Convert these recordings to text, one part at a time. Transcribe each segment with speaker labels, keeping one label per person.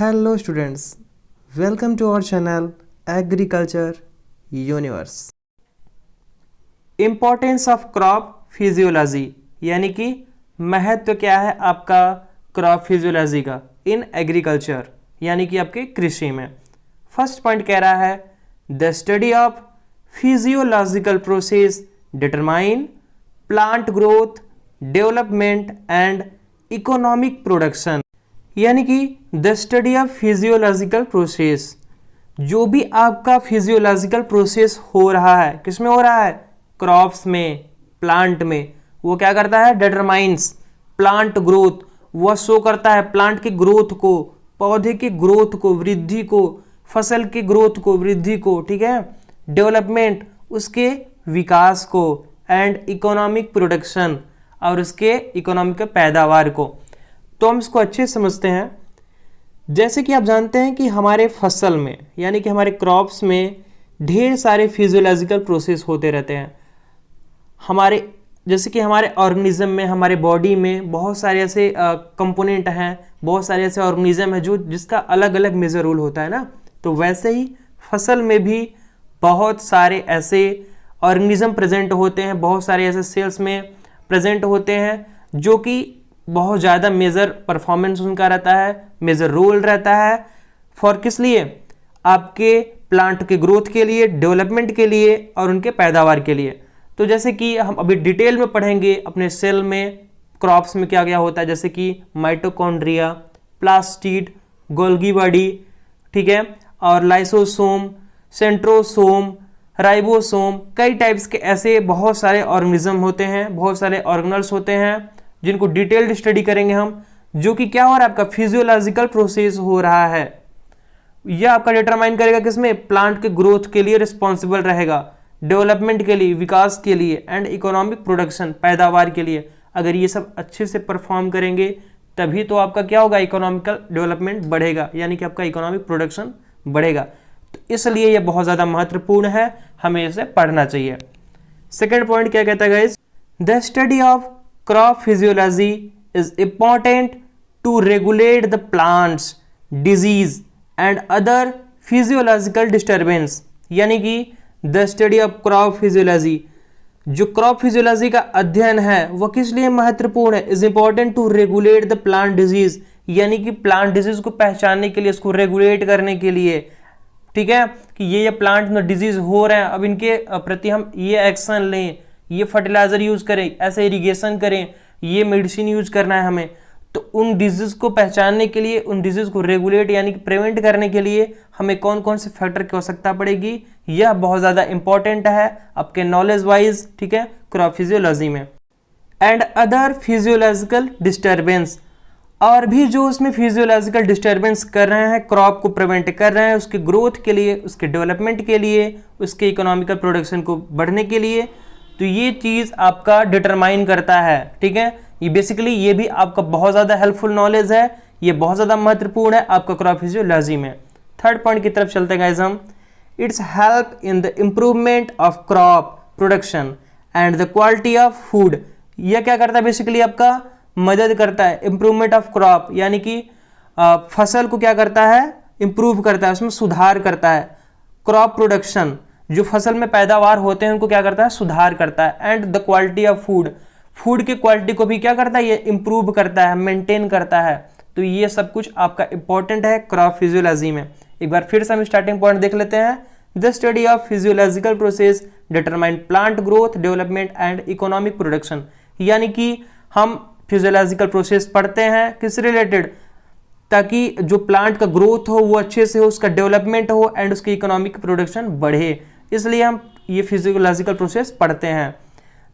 Speaker 1: Hello students, welcome to our channel Agriculture Universe। Importance of crop physiology यानी कि महत्व क्या है आपका क्रॉप फिजियोलॉजी का इन एग्रीकल्चर यानी कि आपके कृषि में। फर्स्ट पॉइंट कह रहा है the study of physiological process determine plant growth development and economic production, यानी कि the study of physiological process, जो भी आपका फिजियोलॉजिकल प्रोसेस हो रहा है, किसमें हो रहा है, क्रॉप्स में, प्लांट में, वो क्या करता है, डिटरमाइंस प्लांट ग्रोथ, वह शो करता है प्लांट की ग्रोथ को, पौधे की ग्रोथ को, वृद्धि को, फसल की ग्रोथ को, वृद्धि को, ठीक है, डेवलपमेंट उसके विकास को, एंड इकोनॉमिक प्रोडक्शन और उसके इकोनॉमिक पैदावार को। तो हम इसको अच्छे से समझते हैं। जैसे कि आप जानते हैं कि हमारे फसल में यानी कि हमारे क्रॉप्स में ढेर सारे फिजियोलॉजिकल प्रोसेस होते रहते हैं। हमारे जैसे कि हमारे ऑर्गेनिज्म में, हमारे बॉडी में बहुत सारे ऐसे कंपोनेंट हैं, बहुत सारे ऐसे ऑर्गेनिज्म हैं जो जिसका अलग अलग मेजर रोल होता है ना। तो वैसे ही फसल में भी बहुत सारे ऐसे ऑर्गेनिज्म प्रेजेंट होते हैं, बहुत सारे ऐसे सेल्स में प्रेजेंट होते हैं जो कि बहुत ज़्यादा मेजर परफॉर्मेंस उनका रहता है, मेजर रोल रहता है फॉर किस लिए, आपके प्लांट के ग्रोथ के लिए, डेवलपमेंट के लिए और उनके पैदावार के लिए। तो जैसे कि हम अभी डिटेल में पढ़ेंगे अपने सेल में, क्रॉप्स में क्या क्या होता है, जैसे कि माइटोकॉन्ड्रिया, प्लास्टिड, गोल्गी बॉडी, ठीक है, और लाइसोसोम, सेंट्रोसोम, राइबोसोम, कई टाइप्स के ऐसे बहुत सारे ऑर्गेनिज्म होते हैं, बहुत सारे ऑर्गेनल्स होते हैं जिनको डिटेल्ड स्टडी करेंगे हम, जो कि क्या हो रहा है, आपका फिजियोलॉजिकल प्रोसेस हो रहा है। यह आपका डिटरमाइन करेगा किसमें, प्लांट के ग्रोथ के लिए रिस्पॉन्सिबल रहेगा, डेवलपमेंट के लिए, विकास के लिए, एंड इकोनॉमिक प्रोडक्शन पैदावार के लिए। अगर ये सब अच्छे से परफॉर्म करेंगे तभी तो आपका क्या होगा, इकोनॉमिकल डेवलपमेंट बढ़ेगा, यानी कि आपका इकोनॉमिक प्रोडक्शन बढ़ेगा। तो इसलिए यह बहुत ज़्यादा महत्वपूर्ण है, हमें इसे पढ़ना चाहिए। सेकेंड पॉइंट क्या कहता है guys, the study of crop physiology is important to regulate the plants disease and other physiological disturbance, यानी कि the study of crop physiology, जो crop physiology का अध्ययन है वह किस लिए महत्वपूर्ण है, is important to regulate the plant disease, यानी कि प्लांट डिजीज को पहचानने के लिए, उसको रेगुलेट करने के लिए, ठीक है, कि ये प्लांट में डिजीज हो रहे हैं, अब इनके प्रति हम ये एक्शन लें, ये फर्टिलाइजर यूज करें, ऐसे इरिगेशन करें, ये मेडिसिन यूज करना है हमें। तो उन डिजीज को पहचानने के लिए, उन डिजीज को रेगुलेट यानी कि प्रिवेंट करने के लिए हमें कौन कौन से फैक्टर की आवश्यकता पड़ेगी, यह बहुत ज़्यादा इंपॉर्टेंट है आपके नॉलेज वाइज, ठीक है, क्रॉप फिजियोलॉजी में। एंड अदर फिजियोलॉजिकल डिस्टर्बेंस, और भी जो उसमें फिजियोलॉजिकल डिस्टर्बेंस कर रहे हैं, क्रॉप को प्रिवेंट कर रहे हैं, उसके ग्रोथ के लिए, उसके डेवलपमेंट के लिए, उसके इकोनॉमिकल प्रोडक्शन को बढ़ने के लिए, तो ये चीज़ आपका डिटरमाइन करता है, ठीक है। ये बेसिकली ये भी आपका बहुत ज़्यादा हेल्पफुल नॉलेज है, ये बहुत ज़्यादा महत्वपूर्ण है आपका क्रॉप फिजियोलॉजी में। थर्ड पॉइंट की तरफ चलते हैं गाइस हम, it's help in the improvement of crop production and the quality of food. यह क्या करता है, बेसिकली आपका मदद करता है इम्प्रूवमेंट ऑफ क्रॉप, यानी कि फसल को क्या करता है, इम्प्रूव करता है, उसमें सुधार करता है। क्रॉप प्रोडक्शन, जो फसल में पैदावार होते हैं उनको क्या करता है, सुधार करता है। And the quality of food, food की क्वालिटी को भी क्या करता है, ये इंप्रूव करता है, मेंटेन करता है। तो ये सब कुछ आपका इंपॉर्टेंट है क्रॉप फिजियोलॉजी में। एक बार फिर से हम स्टार्टिंग पॉइंट देख लेते हैं, the study of physiological process determine plant growth development and economic production, यानी कि हम फिजियोलॉजिकल प्रोसेस पढ़ते हैं किस रिलेटेड, ताकि जो प्लांट का ग्रोथ हो वो अच्छे से हो, उसका डेवलपमेंट हो एंड उसकी इकोनॉमिक प्रोडक्शन बढ़े, इसलिए हम ये फिजियोलॉजिकल प्रोसेस पढ़ते हैं।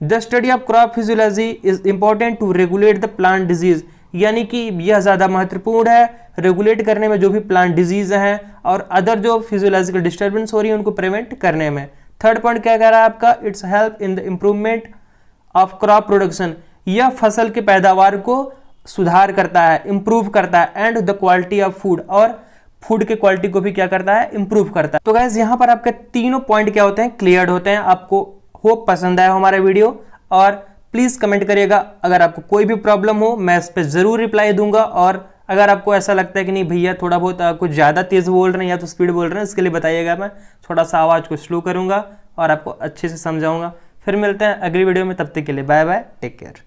Speaker 1: The study of crop physiology is important to regulate the plant disease, यानी कि यह ज़्यादा महत्वपूर्ण है रेगुलेट करने में जो भी प्लांट डिजीज हैं और अदर जो फिजियोलॉजिकल डिस्टर्बेंस हो रही है उनको प्रिवेंट करने में। थर्ड पॉइंट क्या कह रहा है आपका, it's help in the improvement of crop production, यह फसल के पैदावार को सुधार करता है, इंप्रूव करता है। And the quality of food, और फूड के क्वालिटी को भी क्या करता है, इंप्रूव करता है। तो गाइस यहाँ पर आपके तीनों पॉइंट क्या होते हैं, क्लियर होते हैं। आपको होप पसंद आया हमारा वीडियो, और प्लीज कमेंट करिएगा अगर आपको कोई भी प्रॉब्लम हो, मैं इस पर जरूर रिप्लाई दूंगा और अगर आपको ऐसा लगता है कि नहीं भैया थोड़ा बहुत कुछ ज़्यादा तेज़ बोल रहे हैं या तो स्पीड बोल रहे हैं, इसके लिए बताइएगा, मैं थोड़ा सा आवाज़ को स्लो करूँगा और आपको अच्छे से समझाऊँगा। फिर मिलते हैं अगली वीडियो में, तब तक के लिए बाय बाय, टेक केयर।